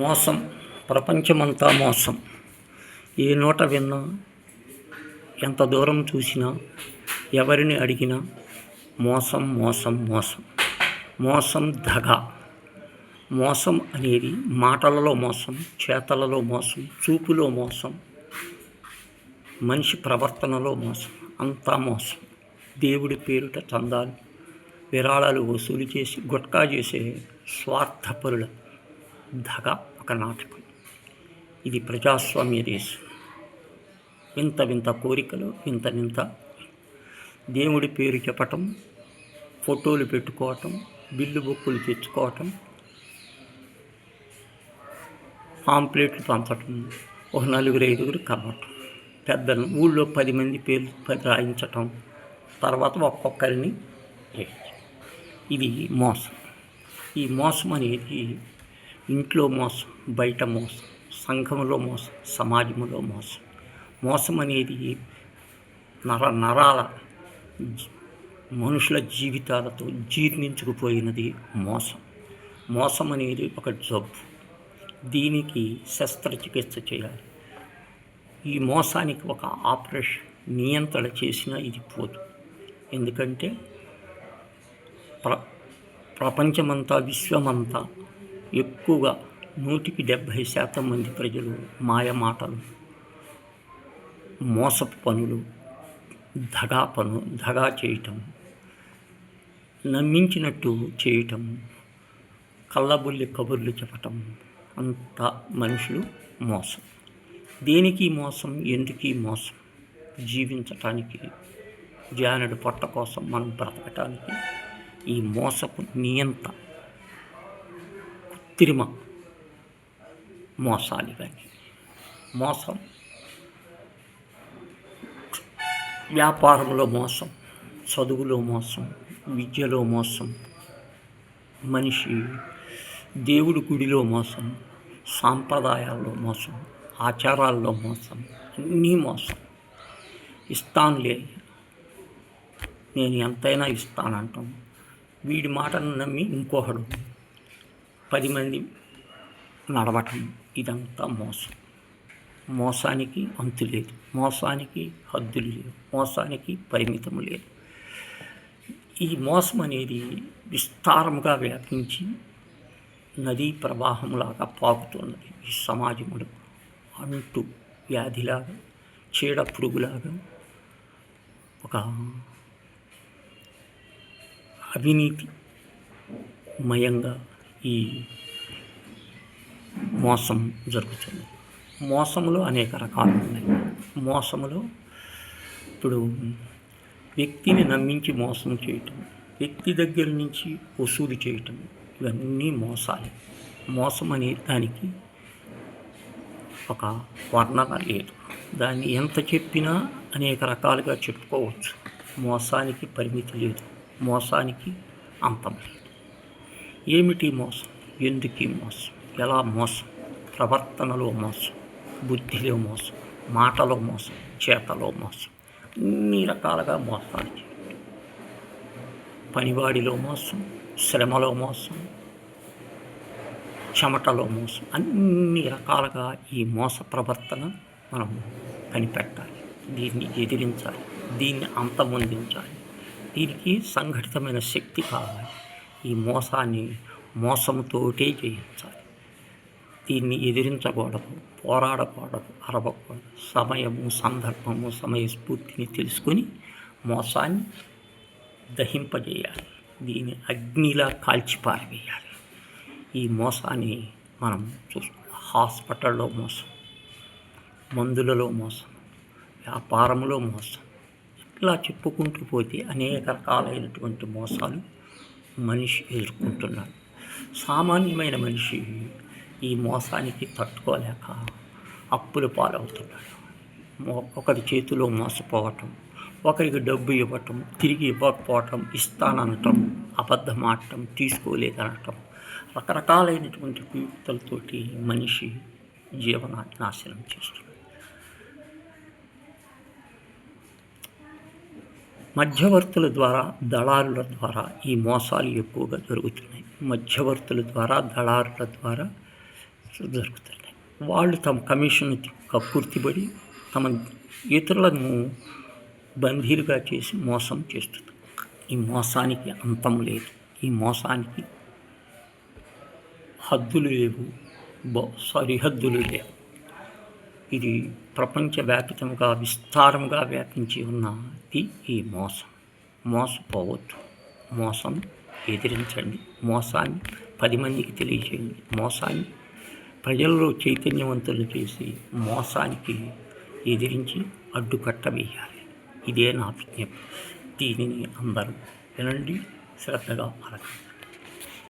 మోసం, ప్రపంచమంతా మోసం. ఏ నోట విన్నా, ఎంత దూరం చూసినా, ఎవరిని అడిగినా మోసం మోసం మోసం. మోసం దగా. మోసం అనేది మాటలలో మోసం, చేతలలో మోసం, చూపులో మోసం, మనిషి ప్రవర్తనలో మోసం. అంతా మోసం. దేవుడి పేరుట చందాలు, విరాళాలు వసూలు చేసి గుట్కా చేసే స్వార్థపరుల దగ ఒక నాటకం. ఇది ప్రజాస్వామ్య దేశం. వింత వింత కోరికలు, వింత వింత దేవుడి పేరు చెప్పటం, ఫోటోలు పెట్టుకోవటం, బిల్లు బొక్కులు తెచ్చుకోవటం, పాంప్లెట్లు పంచటం, ఒక నలుగురు ఐదుగురు కలవటం, పెద్దలు ఊళ్ళో 10 మంది పేర్లు రాయించటం, తర్వాత ఒక్కొక్కరిని ఇది మోసం. ఈ మోసం అనేది ఇంట్లో మోసం, బయట మోసం, సంఘంలో మోసం, సమాజంలో మోసం. మోసం అనేది నరాల మనుషుల జీవితాలతో జీర్ణించుకుపోయినది మోసం. మోసం అనేది ఒక జబ్బు. దీనికి శస్త్రచికిత్స చేయాలి. ఈ మోసానికి ఒక ఆపరేషన్ నియంత్రణ చేసినా ఇది పోదు. ఎందుకంటే ప్రపంచమంతా, విశ్వమంతా ఎక్కువగా 170% మంది ప్రజలు మాయ మాటలు, మోసపు పనులు, దగా చేయటం, నమ్మించినట్టు చేయటం, కళ్ళబుల్లి కబుర్లు చెప్పటం, అంతా మనుషులు మోసం. దేనికి మోసం, ఎందుకీ మోసం? జీవించటానికి, జానడు పొట్ట కోసం మనం బ్రతకటానికి ఈ మోసపు నియంత కృత్రిమ మోసాలు ఇవన్నీ. మోసం వ్యాపారంలో మోసం, చదువులో మోసం, విద్యలో మోసం, మనిషి దేవుడి గుడిలో మోసం, సాంప్రదాయాల్లో మోసం, ఆచారాల్లో మోసం, అన్నీ మోసం. ఇస్తానులే, నేను ఎంతైనా ఇస్తానంటాం. వీడి మాటను నమ్మి ఇంకొకడు 10 మంది నడవటం, ఇదంతా మోసం. మోసానికి అంతు లేదు, మోసానికి హద్దులు లేవు, మోసానికి పరిమితం లేదు. ఈ మోసం అనేది విస్తారముగా వ్యాపించి నదీ ప్రవాహంలాగా పాకుతున్నది ఈ సమాజంలో. అంటూ వ్యాధిలాగా, చీడ పురుగులాగా, ఒక అవినీతి మయంగా ఈ మోసం జరుగుతుంది. మోసంలో అనేక రకాలు ఉన్నాయి. మోసంలో ఇప్పుడు వ్యక్తిని నమ్మించి మోసం చేయటం, వ్యక్తి దగ్గర నుంచి వసూలు చేయటం, ఇవన్నీ మోసాలే. మోసం అనే దానికి ఒక వర్ణన లేదు. దాన్ని ఎంత చెప్పినా అనేక రకాలుగా చెప్పుకోవచ్చు. మోసానికి పరిమితి లేదు, మోసానికి అంతం లేదు. ఏమిటి మోసం? ఎందుకీ మోసం? ఎలా మోసం? ప్రవర్తనలో మోసం, బుద్ధిలో మోసం, మాటలో మోసం, చేతలో మోసం, అన్ని రకాలుగా మోసాలు చేయటం. పనివాడిలో మోసం, శ్రమలో మోసం, చెమటలో మోసం, అన్ని రకాలుగా ఈ మోస ప్రవర్తన మనం కనిపెట్టాలి. దీన్ని ఎదిరించాలి, దీన్ని అంతమొందించాలి. దీనికి సంఘటితమైన శక్తి కావాలి. ఈ మోసాన్ని మోసంతోటే జయించాలి. దీన్ని ఎదిరించకూడదు, పోరాడకూడదు, అరవకూడదు. సమయము, సందర్భము, సమయస్ఫూర్తిని తెలుసుకొని మోసాన్ని దహింపజేయాలి. దీన్ని అగ్నిలా కాల్చిపారవేయాలి. ఈ మోసాన్ని మనం చూసుకోవాలి. హాస్పిటల్లో మోసం, మందులలో మోసం, వ్యాపారంలో మోసం, ఇట్లా చెప్పుకుంటూ పోతే అనేక రకాలైనటువంటి మోసాలు మనిషి ఎదుర్కొంటున్నాడు. సామాన్యమైన మనిషి ఈ మోసానికి తట్టుకోలేక అప్పుల పాలవుతున్నాడు. ఒకరి చేతిలో మోసపోవటం, ఒకరికి డబ్బు ఇవ్వటం, తిరిగి ఇవ్వకపోవటం, ఇస్తాననటం, అబద్ధమాడటం, తీసుకోలేదనటం, రకరకాలైనటువంటి కుయుక్తులతోటి మనిషి జీవనాన్ని నాశనం చేస్తున్నాడు. మధ్యవర్తుల ద్వారా, దళారుల ద్వారా ఈ మోసాలు ఎక్కువగా జరుగుతున్నాయి. మధ్యవర్తుల ద్వారా, దళారుల ద్వారా జరుగుతున్నాయి. వాళ్ళు తమ కమిషన్ కక్కుర్తిపడి తమ ఇతరులను బందీలుగా చేసి మోసం చేస్తుంది. ఈ మోసానికి అంతం లేదు. ఈ మోసానికి హద్దులు లేవు, సరిహద్దులు లేవు. ఇది ప్రపంచవ్యాప్తంగా విస్తారంగా వ్యాపించి ఉన్నది ఈ మోసం. మోసపోవద్దు. మోసం ఎదిరించండి. మోసాన్ని 10 మందికి తెలియచేయండి. మోసాన్ని ప్రజల్లో చైతన్యవంతులు చేసి మోసానికి ఎదిరించి అడ్డుకట్ట వేయాలి. ఇదే నా విజ్ఞప్తి. దీనిని అందరూ వినండి, శ్రద్ధగా ఆలకించండి.